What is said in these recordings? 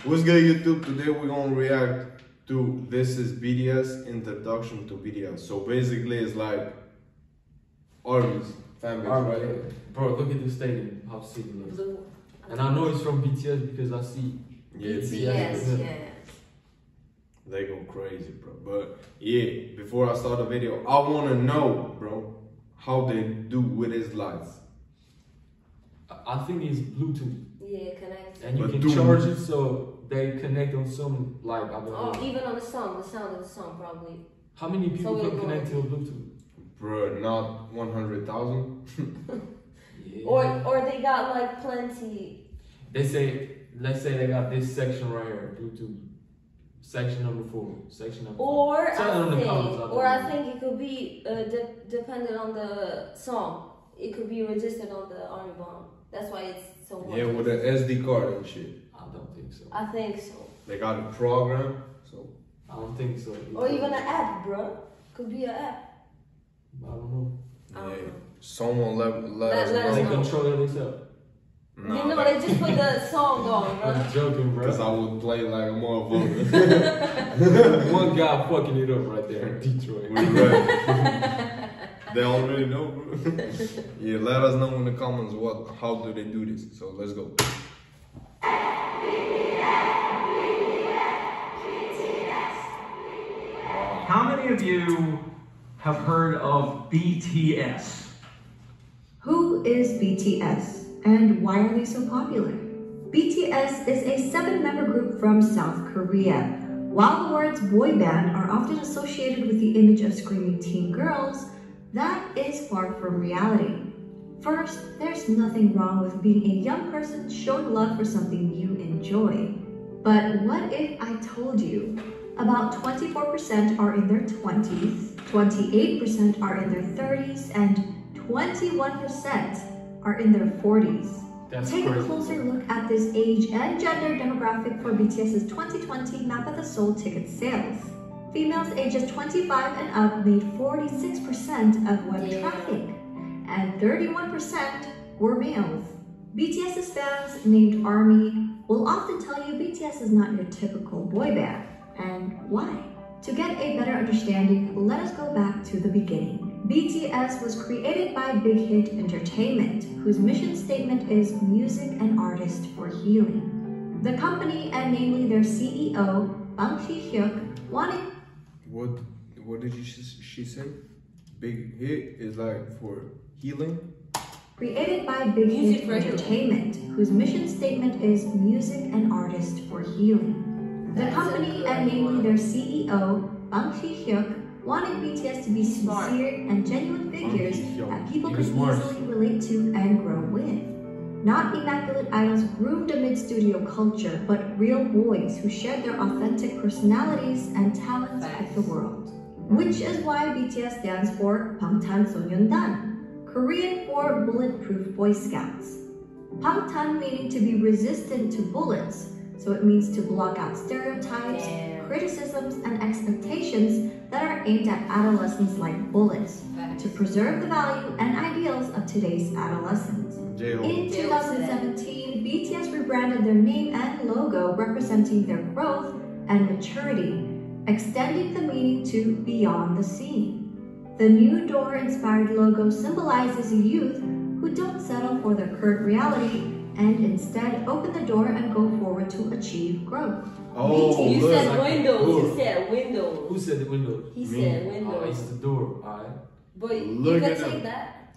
What's good, YouTube? Today we're gonna react to This Is BTS Introduction to BTS. So basically it's like Army's fan base, right? Yeah. Bro, look at this stadium, how sick it looks. And I know it's from BTS because I see BTS, yeah. They go crazy, bro. But yeah, before I start the video, I wanna know, bro, how they do with his lights. I think it's Bluetooth. Yeah, connect. And you But can charge it so they connect on some, like, I don't know. Oh, even on the sound of the song, probably. How many people So can connect to a Bluetooth? Bro, not 100,000. Yeah. Or they got like plenty. They say, let's say they got this section right here, Bluetooth. Section number 4, section number 5. Or I think it could be dependent on the song. It could be registered on the army bomb. That's why it's so much. Yeah, with an SD card and shit. I don't think so. I think so. They got a program, so. I don't think so. Or even an app, bro. Could be an app. I don't know. Yeah, someone let us Let us They know. know. control it themselves. Nah, You know, they just put the song on, bro. I'm joking, bro. Because I would play like a motherfucker. One guy fucking it up right there in Detroit. They already know, bro. Yeah, let us know in the comments how do they do this. So let's go. How many of you have heard of BTS? Who is BTS and why are they so popular? BTS is a 7-member group from South Korea. While the words boy band are often associated with the image of screaming teen girls, that is far from reality. First, there's nothing wrong with being a young person showing love for something you enjoy. But what if I told you about 24% are in their 20s, 28% are in their 30s, and 21% are in their 40s. That's Take crazy. a closer look at this age and gender demographic for BTS's 2020 Map of the Soul ticket sales. Females ages 25 and up made 46% of web traffic, and 31% were males. BTS's fans, named ARMY, will often tell you BTS is not your typical boy band. And why? To get a better understanding, let us go back to the beginning. BTS was created by Big Hit Entertainment, whose mission statement is music and artist for healing. The company, and namely their CEO, Bang Hyuk, wanted... What did she say? Big Hit is like for healing? Created by Big Hit Entertainment, whose mission statement is music and artist for healing. The company, and namely their CEO, Bang Hyuk, wanted BTS to be sincere and genuine figures that people could easily relate to and grow with. Not immaculate idols groomed amid studio culture, but real boys who shared their authentic personalities and talents with the world. Which is why BTS stands for 방탄소년단, Korean for Bulletproof Boy Scouts. Bangtan meaning to be resistant to bullets, so it means to block out stereotypes, criticisms, and expectations that are aimed at adolescents like bullets, to preserve the value and ideals of today's adolescents. In 2017, BTS rebranded their name and logo representing their growth and maturity, extending the meaning to beyond the scene. The new door-inspired logo symbolizes youth who don't settle for their current reality and instead open the door and go forward to achieve growth. Oh, You look. said windows. He said windows. Who said the window? He said windows. It's the door, alright? But you Look can at take them. that.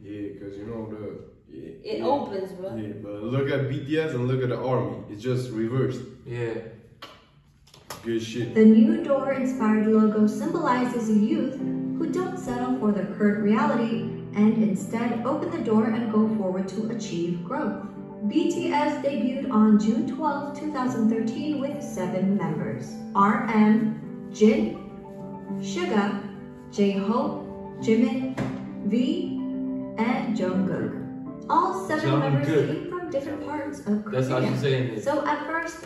Yeah, because you know It opens, bro. Yeah, but look at BTS and look at the ARMY. It's just reversed. Yeah. Good shit. The new door-inspired logo symbolizes youth who don't settle for their current reality and instead open the door and go forward to achieve growth. BTS debuted on June 12, 2013 with 7 members: RM, Jin, Suga, J-Hope, Jimin, V, and Jungkook. All 7 members came from different parts of Korea. That's how you say it. So at first,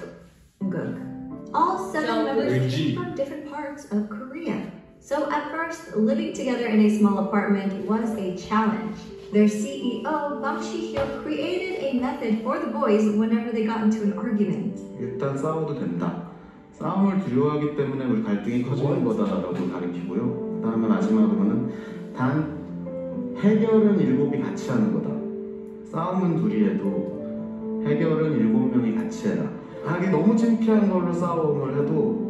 all 7 members came from different parts of Korea. So at first, living together in a small apartment was a challenge. Their CEO, Bang Si-hyuk, created a method for the boys whenever they got into an argument. 일단 싸워도 된다. 싸움을 두려워하기 때문에 우리 갈등이 커지는 거다라고 가리키고요. 그 다음에 마지막으로는 단 해결은 7이 같이 하는 거다. 싸움은 둘이 해도 해결은 7명이 같이 해라. 하기 너무 창피한 걸로 싸움을 해도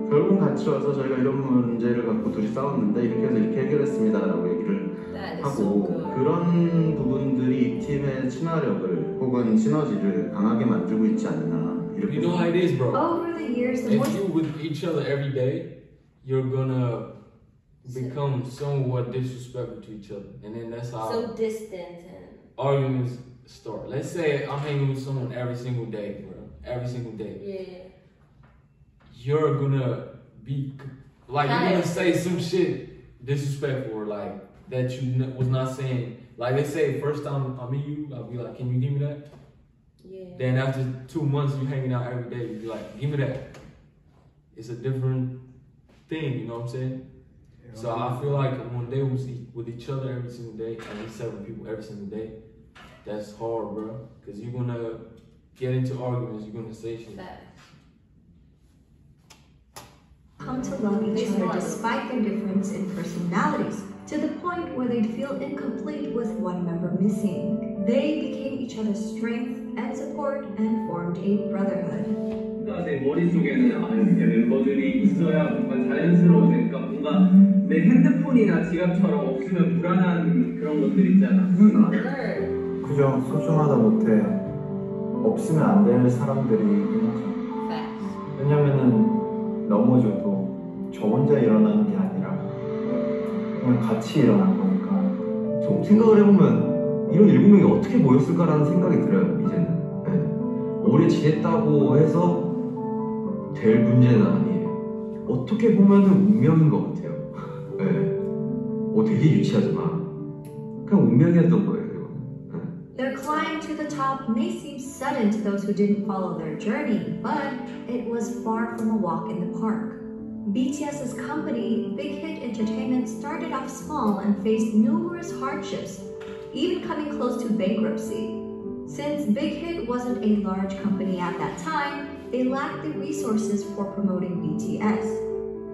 결국 같이 와서 저희가 이런 문제를 갖고 둘이 싸웠는데 이렇게 해서 이렇게 해결했습니다라고 얘기를 하고 그런 부분들이 이 팀의 친화력을 혹은 시너지를 강하게 만들고 있지 않나. You know how it is, bro. Over the years, the If you with each other every day, you're gonna become somewhat disrespectful to each other, and then that's how so distant and arguments start. Let's say I'm hanging with someone every single day, bro. Every single day. yeah. You're gonna be like you're gonna say some shit disrespectful or like that you was not saying. Like let's say first time I meet you, I'll be like, "Can you give me that?" Yeah. Then after 2 months you hanging out every day, you be like, "Give me that." It's a different thing, you know what I'm saying? Yeah. So I feel like when they was with each other every single day, and with 7 people every single day, that's hard, bro. Cause you're gonna get into arguments, you're gonna say shit. come to love each other despite their difference in personalities, to the point where they'd feel incomplete with one member missing. They became each other's strength and support and formed a brotherhood. 내 머릿속에는 이렇게 멤버들이 있어야 뭔가 자연스러우니까 뭔가 내 핸드폰이나 지갑처럼 없으면 불안한 그런 것들 있잖아. 그저 소중하다 못해 없으면 안 될 사람들이긴 하죠. 왜냐면은 넘어져도 저 혼자 일어나는 게 아니라 그냥 같이 일어난 거니까. 좀 생각을 해보면 이런 7명이 어떻게 모였을까라는 생각이 들어요. 이제는 오래 지냈다고 해서 될 문제는 아니에요. 어떻게 보면은 운명인 것 같아요. 되게 유치하지만 그냥 운명이었던 거예요. Their climb to the top may seem sudden to those who didn't follow their journey, but it was far from a walk in the park. BTS's company, Big Hit Entertainment, started off small and faced numerous hardships, even coming close to bankruptcy. Since Big Hit wasn't a large company at that time, they lacked the resources for promoting BTS.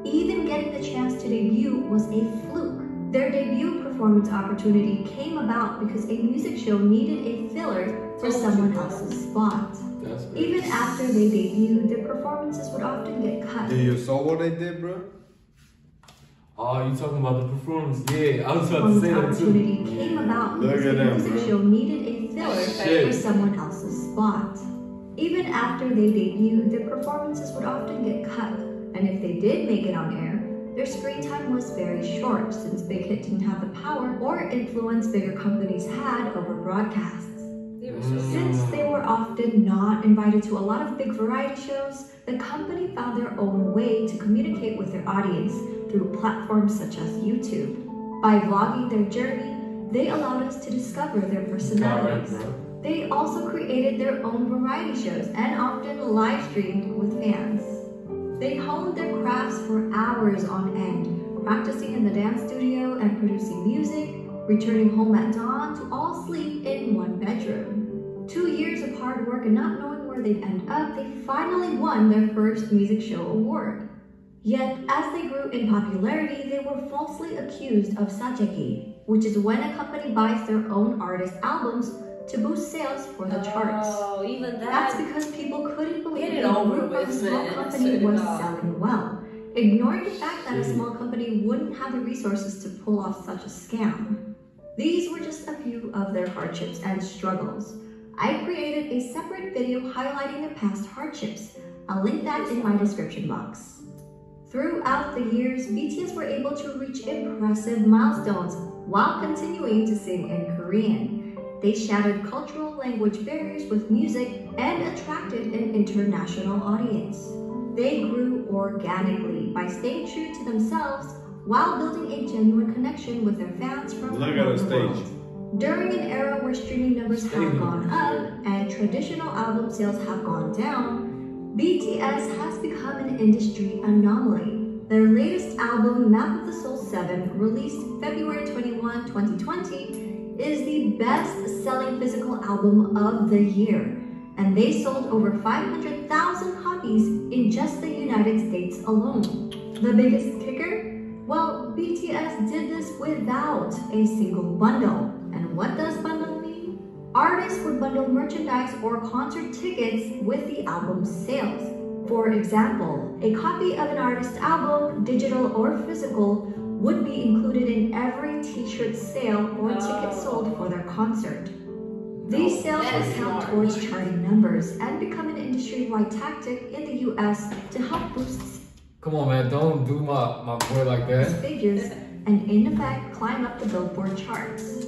Even getting the chance to debut was a fluke. Their debut performance opportunity came about because a music show needed a filler for someone else's spot. Even after they debuted, their performances would often get cut. Do you saw what they did, bro? Oh, you talking about the performance? Yeah, I was about to say that too. Opportunity came about because a music show needed a filler for someone else's spot. Even after they debuted, their performances would often get cut, and if they did make it on air, their screen time was very short since Big Hit didn't have the power or influence bigger companies had over broadcasts. Since they were often not invited to a lot of big variety shows, the company found their own way to communicate with their audience through platforms such as YouTube. By vlogging their journey, they allowed us to discover their personalities. They also created their own variety shows and often live streamed with fans. They honed their crafts for hours on end, practicing in the dance studio and producing music, returning home at dawn to all sleep in one bedroom. 2 years of hard work and not knowing where they'd end up, they finally won their first music show award. Yet, as they grew in popularity, they were falsely accused of sajegi, which is when a company buys their own artist albums to boost sales for the charts. Oh, even that. That's because people couldn't believe that a group of a small company was selling well, ignoring the fact that a small company wouldn't have the resources to pull off such a scam. These were just a few of their hardships and struggles. I created a separate video highlighting their past hardships. I'll link that in my description box. Throughout the years, BTS were able to reach impressive milestones while continuing to sing in Korean. They shattered cultural language barriers with music and attracted an international audience. They grew organically by staying true to themselves while building a genuine connection with their fans from around the world. During an era where streaming numbers have gone up and traditional album sales have gone down, BTS has become an industry anomaly. Their latest album, Map of the Soul 7, released February 21, 2020, is the best-selling physical album of the year, and they sold over 500,000 copies in just the United States alone. The biggest kicker? Well, BTS did this without a single bundle. And what does bundle mean? Artists would bundle merchandise or concert tickets with the album's sales. For example, a copy of an artist's album, digital or physical, would be included in every t-shirt sale or ticket sold for their concert. These sales would count towards charting numbers and become an industry-wide tactic in the US to help boost Come on, man, don't do my boy like that. Figures and in effect climb up the Billboard charts.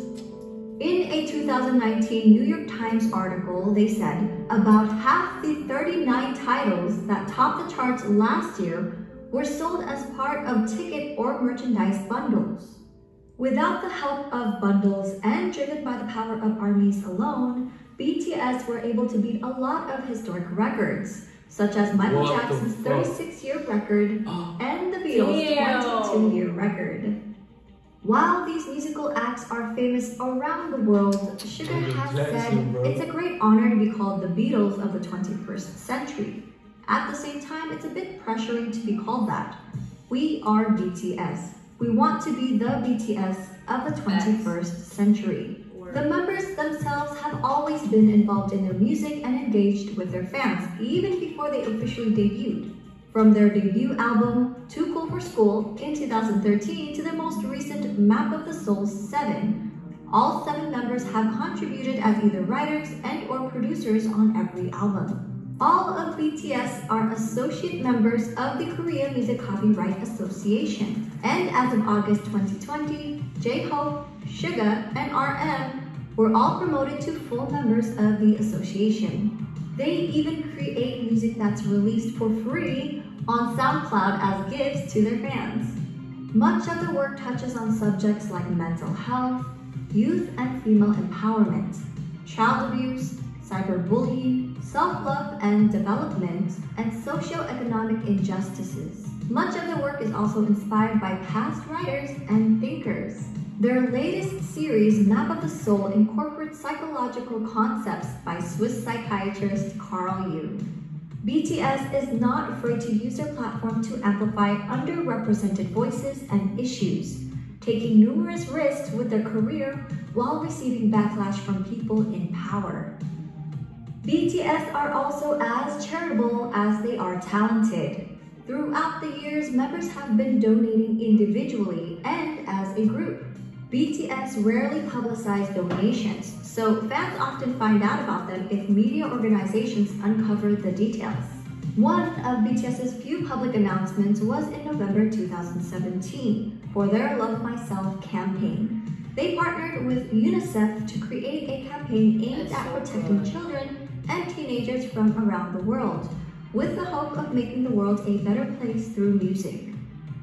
In a 2019 New York Times article, they said about half the 39 titles that topped the charts last year were sold as part of ticket or merchandise bundles. Without the help of bundles and driven by the power of ARMYs alone, BTS were able to beat a lot of historic records, such as Michael Jackson's 36-year record and the Beatles' 22-year record. While these musical acts are famous around the world, Suga has said it's a great honor to be called the Beatles of the 21st century. At the same time, it's a bit pressuring to be called that. We are BTS. We want to be the BTS of the 21st century. The members themselves have always been involved in their music and engaged with their fans, even before they officially debuted. From their debut album, Too Cool for School, in 2013 to their most recent Map of the Soul 7, all 7 members have contributed as either writers and or producers on every album. All of BTS are associate members of the Korea Music Copyright Association, and as of August 2020, J-Hope, Suga, and RM were all promoted to full members of the association. They even create music that's released for free on SoundCloud as gifts to their fans. Much of the work touches on subjects like mental health, youth and female empowerment, child abuse, cyberbullying, self-love and development, and socio-economic injustices. Much of the work is also inspired by past writers and thinkers. Their latest series, Map of the Soul, incorporates psychological concepts by Swiss psychiatrist Carl Jung. BTS is not afraid to use their platform to amplify underrepresented voices and issues, taking numerous risks with their career while receiving backlash from people in power. BTS are also as charitable as they are talented. Throughout the years, members have been donating individually and as a group. BTS rarely publicize donations, so fans often find out about them if media organizations uncover the details. One of BTS's few public announcements was in November 2017 for their Love Myself campaign. They partnered with UNICEF to create a campaign aimed at protecting children and teenagers from around the world, with the hope of making the world a better place through music.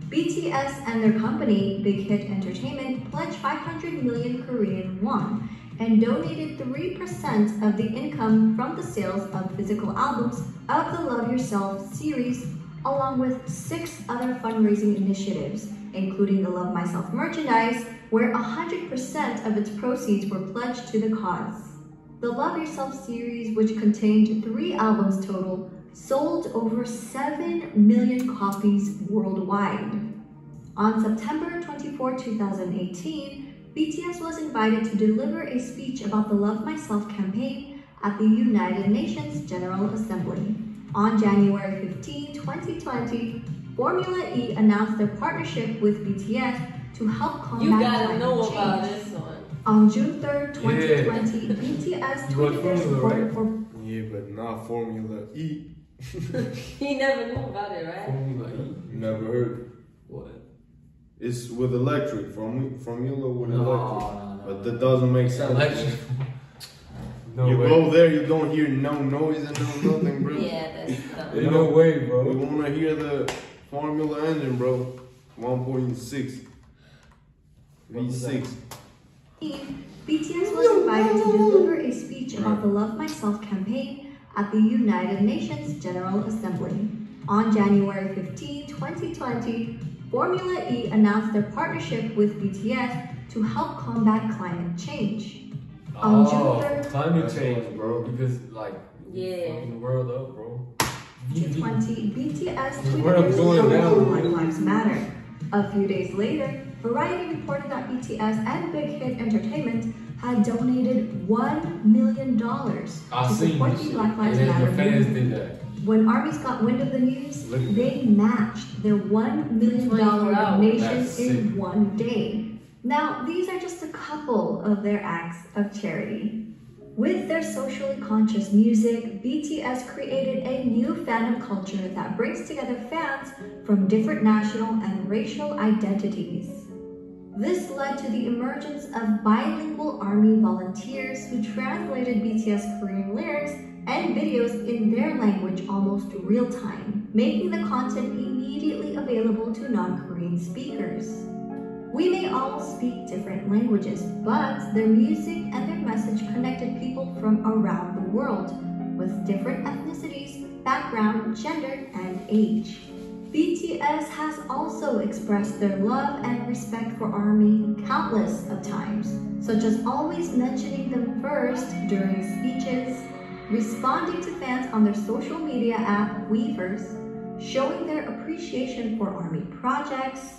BTS and their company, Big Hit Entertainment, pledged 500 million Korean won and donated 3% of the income from the sales of physical albums of the Love Yourself series, along with 6 other fundraising initiatives, including the Love Myself merchandise, where 100% of its proceeds were pledged to the cause. The Love Yourself series, which contained 3 albums total, sold over 7 million copies worldwide. On September 24, 2018, BTS was invited to deliver a speech about the Love Myself campaign at the United Nations General Assembly. On January 15, 2020, Formula E announced their partnership with BTS to help combat climate change. On June 3, 2020, BTS tweeted their support for... Yeah, but not Formula E. He never knew about it, right? Formula E? Never heard. What? It's with electric. Formula with electric. No. But that doesn't make sense. Electric. No you way. go there, you don't hear no noise and no nothing, bro. Yeah, that's dumb. No way, bro. We want to hear the Formula engine, bro. 1.6 V6. BTS was invited to deliver a speech about the Love Myself campaign at the United Nations General Assembly. On January 15, 2020, Formula E announced their partnership with BTS to help combat climate change. On June 3rd, climate change, bro, because like yeah, fucking the world up, bro. June 20, BTS tweeted Black Lives Matter. A few days later, Variety reported that BTS and Big Hit Entertainment had donated $1 million to support the Black Lives Matter movement. When armies got wind of the news, they matched their $1 million donation in one day. Now, these are just a couple of their acts of charity. With their socially conscious music, BTS created a new fandom culture that brings together fans from different national and racial identities. This led to the emergence of bilingual ARMY volunteers who translated BTS Korean lyrics and videos in their language almost real time, making the content immediately available to non-Korean speakers. We may all speak different languages, but their music and their message connected people from around the world with different ethnicities, background, gender, and age. BTS has also expressed their love and respect for ARMY countless of times, such as always mentioning them first during speeches, responding to fans on their social media app Weverse, showing their appreciation for ARMY projects,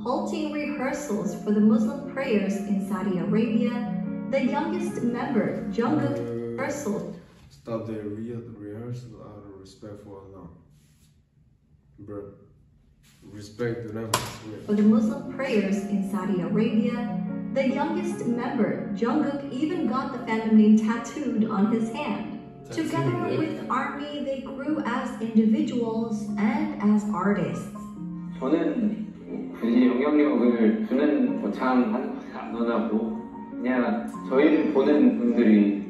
halting rehearsals for the Muslim prayers in Saudi Arabia. The youngest member, Jungkook, rehearsal. Stop the rehearsal out of respect for Allah. Bro, respect to them. For the Muslim prayers in Saudi Arabia, the youngest member, Jungkook, even got the fandom name tattooed on his hand. Together with ARMY, they grew as individuals and as artists. 저는 굳이 영향력을 주는 거창하는 것을 안 원하고 그냥 저희를 보는 분들이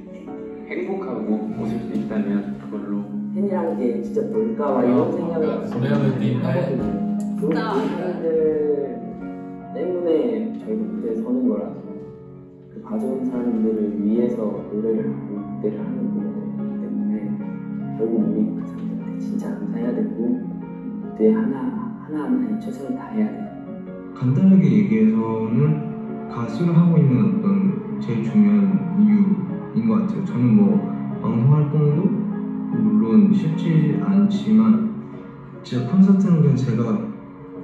행복하고 웃을 수 있다면 그걸로 팬이란 게 진짜 뭘까 막 이런 생각을 하거든요. 그 팬들 때문에 저희가 무대에 서는 거라서 그 봐주는 사람들을 위해서 노래를 하고 무대를 하는 거기 때문에 결국 우리 그 사람들한테 진짜 감사해야 되고 무대 하나하나에 최선을 다해야 돼요. 간단하게 얘기해서는 가수를 하고 있는 어떤 제일 중요한 이유인 것 같아요. 저는 뭐 방송 활동도 물론 쉽지 않지만 진짜 콘서트는 그냥 제가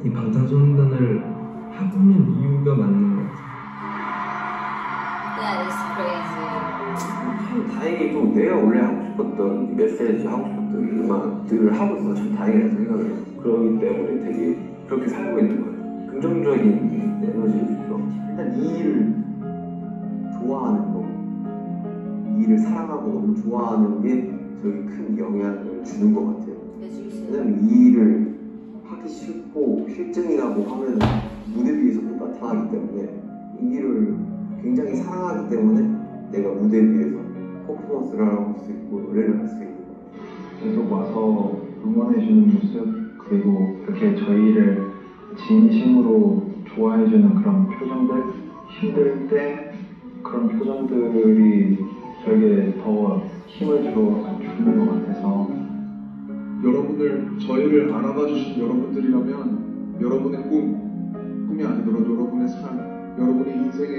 이 방탄소년단을 하고 있는 이유가 맞는 것 같아요. That is crazy. 참 다행히도 내가 원래 하고 싶었던 메시지 하고 싶었던 음악들을 하고 있어서 참 다행이라고 생각을 해요. 그러기 때문에 되게 그렇게 살고 있는 거예요. 긍정적인 에너지를 주죠. 일단 이 일을 좋아하는 거, 이 일을 사랑하고 너무 좋아하는 게 되게 큰 영향을 주는 것 같아요. 왜냐면 이 일을 하기 싫고 실증이 나고 하면 무대 위에서 못 나타나기 때문에 이 일을 굉장히 사랑하기 때문에 내가 무대 위에서 퍼포먼스를 할 수 있고 노래를 할 수 있는 것 같아요. 계속 와서 응원해주는 모습 그리고 이렇게 저희를 진심으로 좋아해주는 그런 표정들, 힘들 때 그런 표정들이 저에게 더 힘을 주는 것 같아서 여러분들, 저희를 알아봐 주신 여러분들이라면 여러분의 꿈이 아니더라도 여러분의 삶, 여러분의 인생에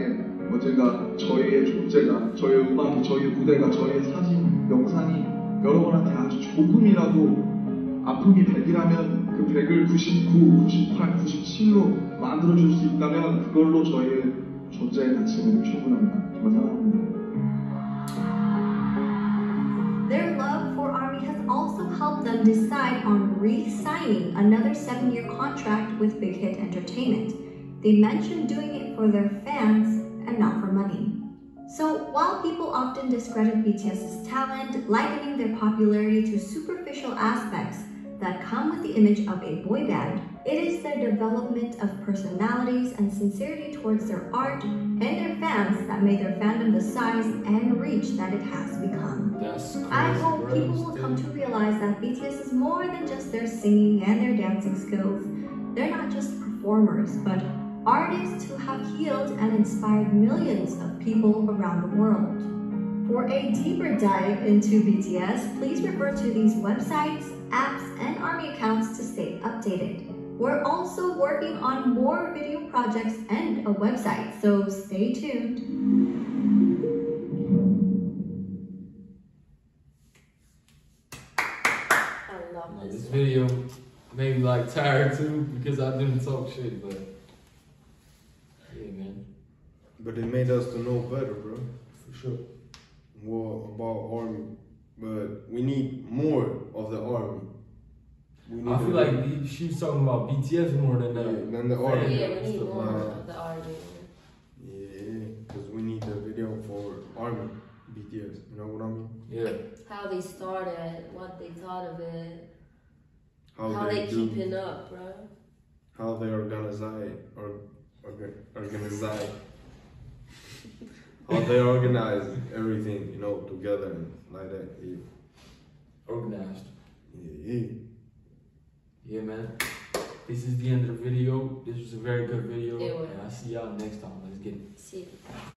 언젠가 저희의 존재가, 저희의 음악이, 저희의 무대가, 저희의 사진, 영상이 여러분한테 아주 조금이라도 아픔이 100이라면 그 100을 99, 98, 97로 만들어줄 수 있다면 그걸로 저희의 존재의 가치는 충분합니다. 정말 사랑합니다. Their love for ARMY has also helped them decide on re-signing another 7-year contract with Big Hit Entertainment. They mentioned doing it for their fans and not for money. So while people often discredit BTS's talent, likening their popularity to superficial aspects that come with the image of a boy band, it is their development of personalities and sincerity towards their art and their fans that made their fandom the size and reach that it has become. I hope people will come to realize that BTS is more than just their singing and their dancing skills. They're not just performers, but artists who have healed and inspired millions of people around the world. For a deeper dive into BTS, please refer to these websites, apps, and ARMY accounts to stay updated. We're also working on more video projects and a website, so stay tuned. I love this. This video made me like tired too because I didn't talk shit, but yeah, man. But it made us to know better, bro. For sure. More about army, but we need more of the army. I feel like she was talking about BTS more than the army. Yeah, we need more of the army. Yeah, because we need the video for army, BTS. You know what I mean? Yeah. How they started, what they thought of it, how they keeping up, bro. How they organize how they organize everything, you know, together and like that. Yeah. Organized. Yeah. Yeah, man. This is the end of the video. This was a very good video. Yeah, and I'll see y'all next time. Let's get it. See you.